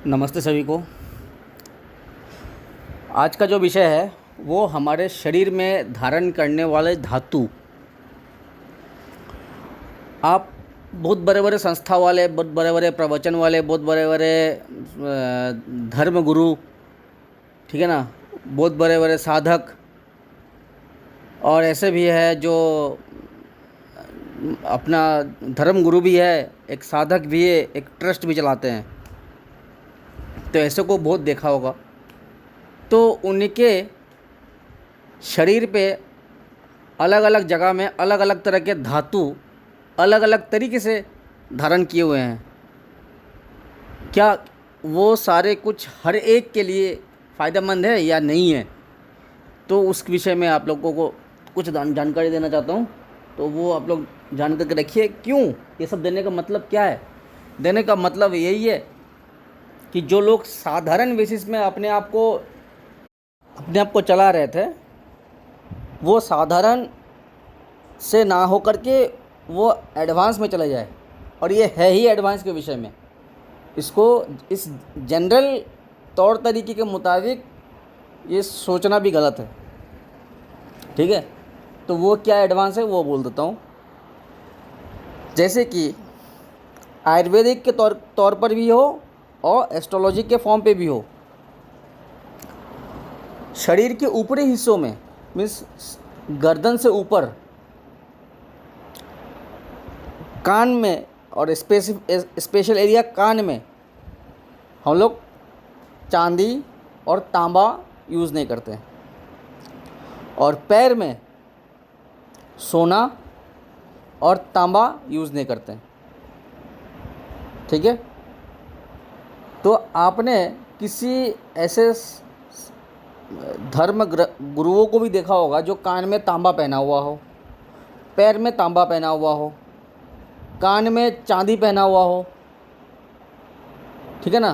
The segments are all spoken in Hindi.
नमस्ते सभी को। आज का जो विषय है वो हमारे शरीर में धारण करने वाले धातु। आप बहुत बड़े बड़े संस्था वाले, बहुत बड़े बड़े प्रवचन वाले, बहुत बड़े बड़े धर्म गुरु, ठीक है ना, बहुत बड़े बड़े साधक, और ऐसे भी है जो अपना धर्म गुरु भी है, एक साधक भी है, एक ट्रस्ट भी चलाते हैं। तो ऐसे को बहुत देखा होगा। तो उनके शरीर पे अलग अलग जगह में अलग अलग तरह के धातु अलग अलग तरीके से धारण किए हुए हैं। क्या वो सारे कुछ हर एक के लिए फ़ायदेमंद है या नहीं है, तो उस विषय में आप लोगों को कुछ जानकारी देना चाहता हूँ। तो वो आप लोग जान करके रखिए। क्यों ये सब देने का मतलब क्या है? देने का मतलब यही है कि जो लोग साधारण बेसिस में अपने आप को चला रहे थे, वो साधारण से ना हो करके वो एडवांस में चले जाए। और ये है ही एडवांस के विषय में। इसको इस जनरल तौर तरीके के मुताबिक ये सोचना भी गलत है, ठीक है। तो वो क्या एडवांस है वो बोल देता हूँ। जैसे कि आयुर्वेदिक के तौर पर भी हो और एस्ट्रोलॉजी के फॉर्म पे भी हो। शरीर के ऊपरी हिस्सों में, मीन्स गर्दन से ऊपर, कान में और स्पेशल एरिया कान में हम लोग चांदी और तांबा यूज़ नहीं करते हैं। और पैर में सोना और तांबा यूज़ नहीं करते हैं, ठीक है। तो आपने किसी ऐसे धर्म गुरुओं को भी देखा होगा जो कान में तांबा पहना हुआ हो, पैर में तांबा पहना हुआ हो, कान में चांदी पहना हुआ हो, ठीक है ना।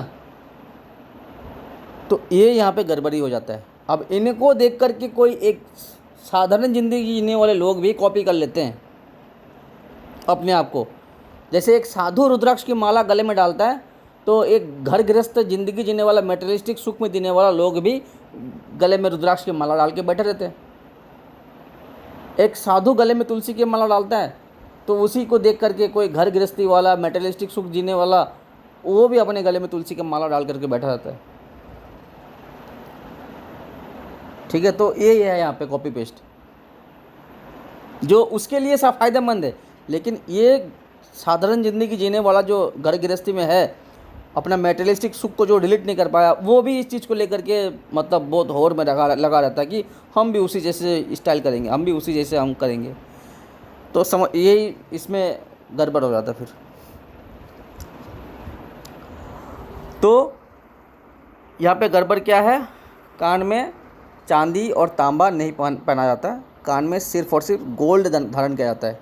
तो ये यहाँ पे गड़बड़ी हो जाता है। अब इनको देख कर के कोई एक साधारण ज़िंदगी जीने वाले लोग भी कॉपी कर लेते हैं अपने आप को। जैसे एक साधु रुद्राक्ष की माला गले में डालता है, तो एक घर गृहस्थ ज़िंदगी जीने वाला, मेटेरियलिस्टिक सुख में जीने वाला लोग भी गले में रुद्राक्ष की माला डाल के बैठे रहते हैं। एक साधु गले में तुलसी की माला डालता है, तो उसी को देख करके कोई घर गृहस्थी वाला, मेटेरियलिस्टिक सुख जीने वाला, वो भी अपने गले में तुलसी की माला डाल करके बैठा रहता है, ठीक है। तो ये है यहाँ पे कॉपी पेस्ट, जो उसके लिए सब फायदेमंद है। लेकिन ये साधारण ज़िंदगी जीने वाला जो घर गृहस्थी में है, अपना मेटेरियलिस्टिक सुख को जो डिलीट नहीं कर पाया, वो भी इस चीज़ को लेकर के मतलब बहुत होड़ में लगा रहता है कि हम भी उसी जैसे स्टाइल करेंगे, हम भी उसी जैसे हम करेंगे। तो यही इसमें गड़बड़ हो जाता है फिर। तो यहाँ पे गड़बड़ क्या है? कान में चांदी और तांबा नहीं पहना जाता है। कान में सिर्फ और सिर्फ गोल्ड धारण किया जाता है,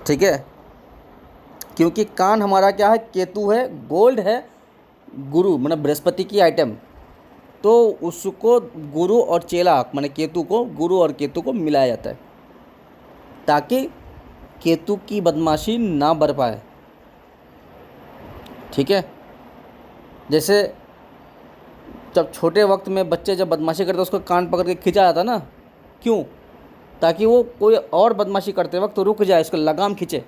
ठीक है। क्योंकि कान हमारा क्या है? केतु है, गोल्ड है, गुरु मतलब बृहस्पति की आइटम। तो उसको गुरु और चेला माने केतु को, गुरु और केतु को मिलाया जाता है ताकि केतु की बदमाशी ना बढ़ पाए, ठीक है। जैसे जब छोटे वक्त में बच्चे जब बदमाशी करते उसको कान पकड़ के खींचा जाता ना, क्यों? ताकि वो कोई और बदमाशी करते वक्त तो रुक जाए, इसको लगाम खींचे।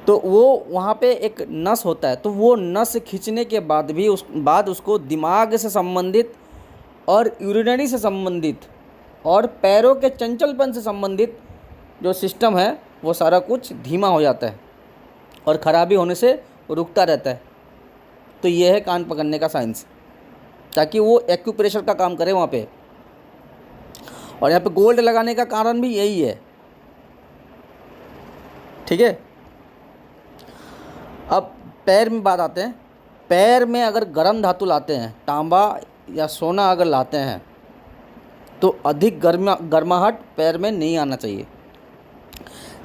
तो वो वहाँ पे एक नस होता है, तो वो नस खींचने के बाद भी उसको दिमाग से संबंधित और यूरिनरी से संबंधित और पैरों के चंचलपन से संबंधित जो सिस्टम है वो सारा कुछ धीमा हो जाता है और ख़राबी होने से रुकता रहता है। तो ये है कान पकड़ने का साइंस, ताकि वो एक्यूप्रेशर का काम करे वहाँ पे। और यहाँ पे गोल्ड लगाने का कारण भी यही है, ठीक है। अब पैर में बात आते हैं। पैर में अगर गर्म धातु लाते हैं, तांबा या सोना अगर लाते हैं, तो अधिक गर्माहट पैर में नहीं आना चाहिए।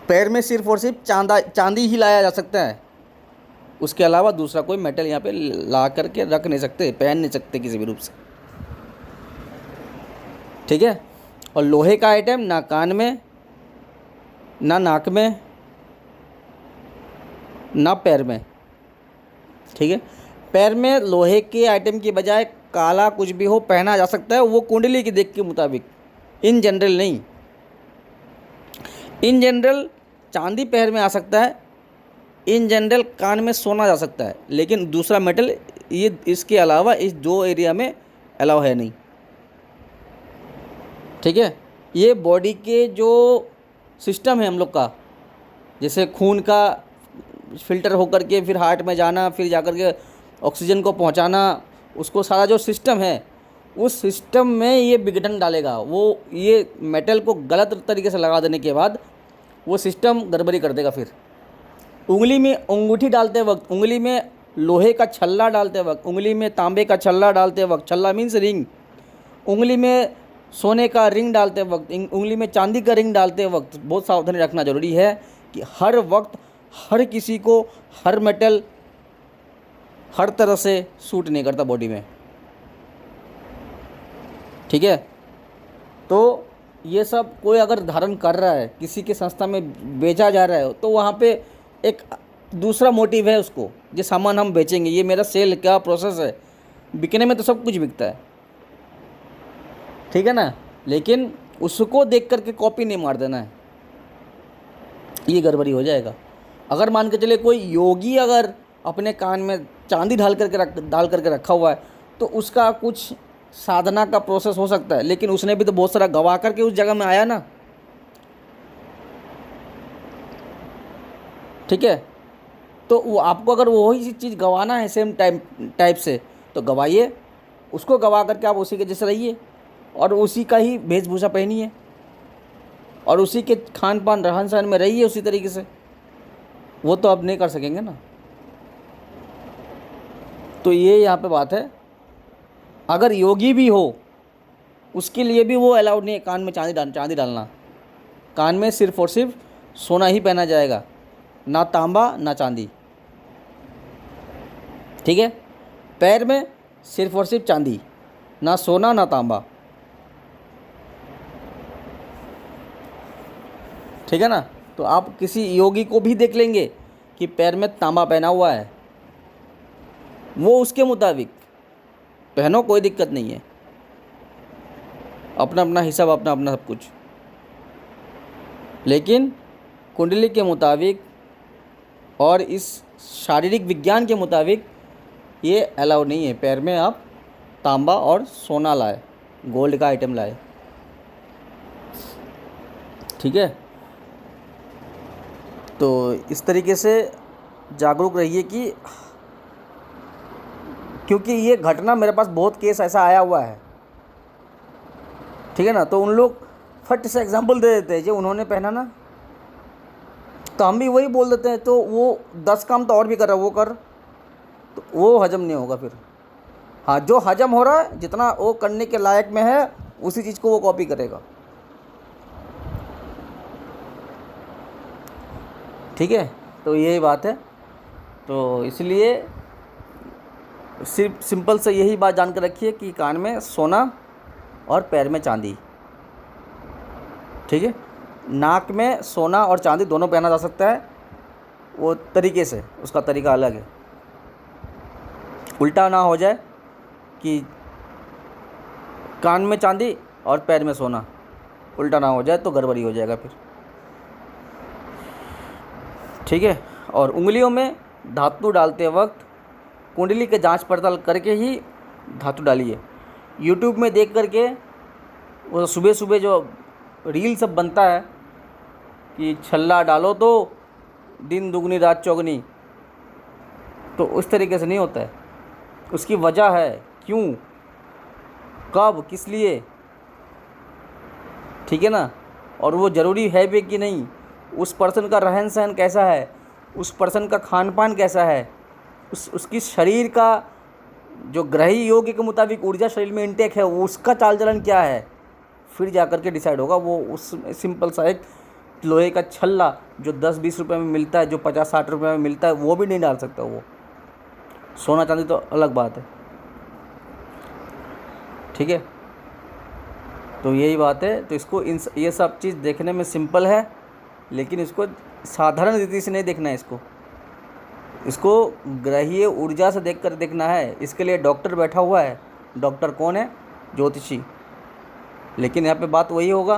पैर में सिर्फ और सिर्फ चांदी ही लाया जा सकता है। उसके अलावा दूसरा कोई मेटल यहाँ पे ला करके रख नहीं सकते, पहन नहीं सकते किसी भी रूप से, ठीक है। और लोहे का आइटम ना कान में, ना नाक में, ना पैर में, ठीक है। पैर में लोहे के आइटम की बजाय काला कुछ भी हो पहना जा सकता है, वो कुंडली की देख के मुताबिक, इन जनरल नहीं। इन जनरल चांदी पैर में आ सकता है, इन जनरल कान में सोना जा सकता है, लेकिन दूसरा मेटल ये इसके अलावा इस दो एरिया में अलाउ है नहीं। ठीक है। ये बॉडी के जो सिस्टम है हम लोग का, जैसे खून का फिल्टर होकर के फिर हार्ट में जाना, फिर जाकर के ऑक्सीजन को पहुंचाना, उसको सारा जो सिस्टम है उस सिस्टम में ये विघटन डालेगा। वो ये मेटल को गलत तरीके से लगा देने के बाद वो सिस्टम गड़बड़ी कर देगा। फिर उंगली में अंगूठी डालते वक्त, उंगली में लोहे का छल्ला डालते वक्त, उंगली में तांबे का छल्ला डालते वक्त, छल्ला मीन्स रिंग, उंगली में सोने का रिंग डालते वक्त, उंगली में चांदी का रिंग डालते वक्त बहुत सावधानी रखना ज़रूरी है कि हर वक्त हर किसी को हर मेटल हर तरह से सूट नहीं करता बॉडी में। ठीक है। तो ये सब कोई अगर धारण कर रहा है, किसी के संस्था में बेचा जा रहा है, तो वहाँ पे एक दूसरा मोटिव है उसको, ये सामान हम बेचेंगे, ये मेरा सेल का प्रोसेस है। बिकने में तो सब कुछ बिकता है, ठीक है ना, लेकिन उसको देख करके कॉपी नहीं मार देना है, ये गड़बड़ी हो जाएगा। अगर मान के चले कोई योगी अगर अपने कान में चांदी डाल करके रखा हुआ है, तो उसका कुछ साधना का प्रोसेस हो सकता है, लेकिन उसने भी तो बहुत सारा गवा करके उस जगह में आया ना। ठीक है। तो वो आपको अगर वही चीज़ गंवाना है सेम टाइप से, तो गवाइए, उसको गवा करके आप उसी के जैसे रहिए और उसी का ही वेशभूषा पहनिए और उसी के खान पान रहन सहन में रहिए उसी तरीके से। वो तो आप नहीं कर सकेंगे ना। तो ये यहाँ पे बात है। अगर योगी भी हो उसके लिए भी वो अलाउड नहीं है कान में चांदी डालना। कान में सिर्फ और सिर्फ सोना ही पहना जाएगा, ना तांबा ना चांदी। ठीक है। पैर में सिर्फ और सिर्फ चांदी, ना सोना ना तांबा। ठीक है ना। तो आप किसी योगी को भी देख लेंगे कि पैर में तांबा पहना हुआ है, वो उसके मुताबिक पहनो, कोई दिक्कत नहीं है, अपना अपना हिसाब, अपना अपना सब कुछ। लेकिन कुंडली के मुताबिक और इस शारीरिक विज्ञान के मुताबिक ये अलाउ नहीं है। पैर में आप तांबा और सोना लाए, गोल्ड का आइटम लाए। ठीक है। तो इस तरीके से जागरूक रहिए कि, क्योंकि ये घटना मेरे पास बहुत केस ऐसा आया हुआ है। ठीक है ना। तो उन लोग फट से एग्जांपल दे देते हैं, जो उन्होंने पहना ना, तो हम भी वही बोल देते हैं। तो वो 10 काम तो और भी कर रहा है, वो कर, तो वो हजम नहीं होगा फिर। हाँ, जो हजम हो रहा है, जितना वो करने के लायक में है, उसी चीज़ को वो कॉपी करेगा। ठीक है। तो यही बात है। तो इसलिए सिर्फ सिंपल से यही बात जान कर रखिए कि कान में सोना और पैर में चांदी। ठीक है। नाक में सोना और चांदी दोनों पहना जा सकता है, वो तरीके से, उसका तरीका अलग है। उल्टा ना हो जाए कि कान में चांदी और पैर में सोना, उल्टा ना हो जाए तो गड़बड़ी हो जाएगा फिर। ठीक है। और उंगलियों में धातु डालते वक्त कुंडली के जांच पड़ताल करके ही धातु डालिए। यूट्यूब में देख करके वो सुबह सुबह जो रील सब बनता है कि छल्ला डालो तो दिन दुगनी रात चौगनी, तो उस तरीके से नहीं होता है। उसकी वजह है, क्यों, कब, किस लिए। ठीक है ना। और वो ज़रूरी है भी कि नहीं, उस पर्सन का रहन सहन कैसा है, उस पर्सन का खान पान कैसा है, उसकी शरीर का जो ग्रही योग के मुताबिक ऊर्जा शरीर में इंटेक है, उसका चाल चलन क्या है, फिर जा कर के डिसाइड होगा। वो उस सिंपल सा एक लोहे का छल्ला जो 10-20 रुपये में मिलता है, जो 50-60 रुपये में मिलता है, वो भी नहीं डाल सकता। वो सोना चांदी तो अलग बात है। ठीक है। तो यही बात है। तो इसको ये सब चीज़ देखने में सिंपल है, लेकिन इसको साधारण रीति से नहीं देखना है। इसको इसको ग्रहीय ऊर्जा से देख कर देखना है। इसके लिए डॉक्टर बैठा हुआ है। डॉक्टर कौन है? ज्योतिषी। लेकिन यहाँ पे बात वही होगा,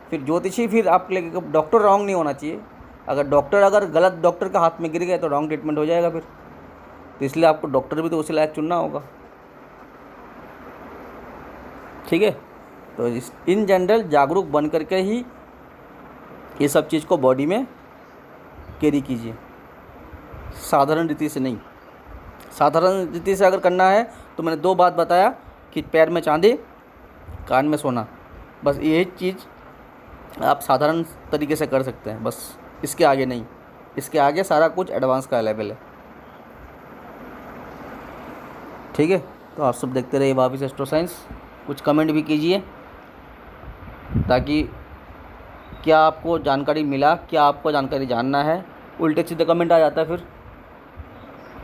फिर ज्योतिषी फिर आपके लिए डॉक्टर रॉन्ग नहीं होना चाहिए। अगर गलत डॉक्टर का हाथ में गिर गए तो रॉन्ग ट्रीटमेंट हो जाएगा फिर। तो इसलिए आपको डॉक्टर भी तो उसी लायक चुनना होगा। ठीक है, तो इन जनरल जागरूक बन करके ही ये सब चीज़ को बॉडी में कैरी कीजिए, साधारण रीति से नहीं। साधारण रीति से अगर करना है तो मैंने 2 बात बताया कि पैर में चांदी, कान में सोना, बस यही चीज़ आप साधारण तरीके से कर सकते हैं, बस इसके आगे नहीं। इसके आगे सारा कुछ एडवांस का लेवल है। ठीक है, तो आप सब देखते रहिए वापिस एस्ट्रो साइंस। कुछ कमेंट भी कीजिए ताकि क्या आपको जानकारी मिला, क्या आपको जानकारी जानना है। उल्टे सीधे कमेंट आ जाता है फिर,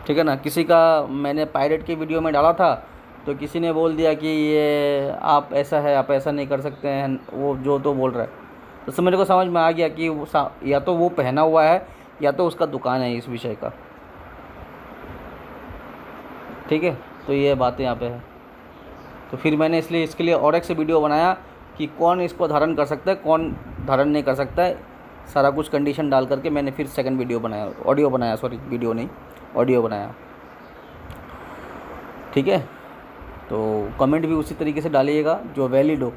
ठीक है ना। किसी का मैंने पायरेट की वीडियो में डाला था तो किसी ने बोल दिया कि ये आप ऐसा है, आप ऐसा नहीं कर सकते हैं, वो जो तो बोल रहा है। तो मेरे को समझ में आ गया कि वो या तो वो पहना हुआ है या तो उसका दुकान है इस विषय का। ठीक है, तो ये बातें यहाँ पे है। तो फिर मैंने इसलिए इसके लिए और एक से वीडियो बनाया कि कौन इसको धारण कर सकता है, कौन धारण नहीं कर सकता है, सारा कुछ कंडीशन डाल करके मैंने फिर सेकंड वीडियो बनाया, ऑडियो बनाया, सॉरी वीडियो नहीं, ऑडियो बनाया। ठीक है, तो कमेंट भी उसी तरीके से डालिएगा जो वैलिड हो।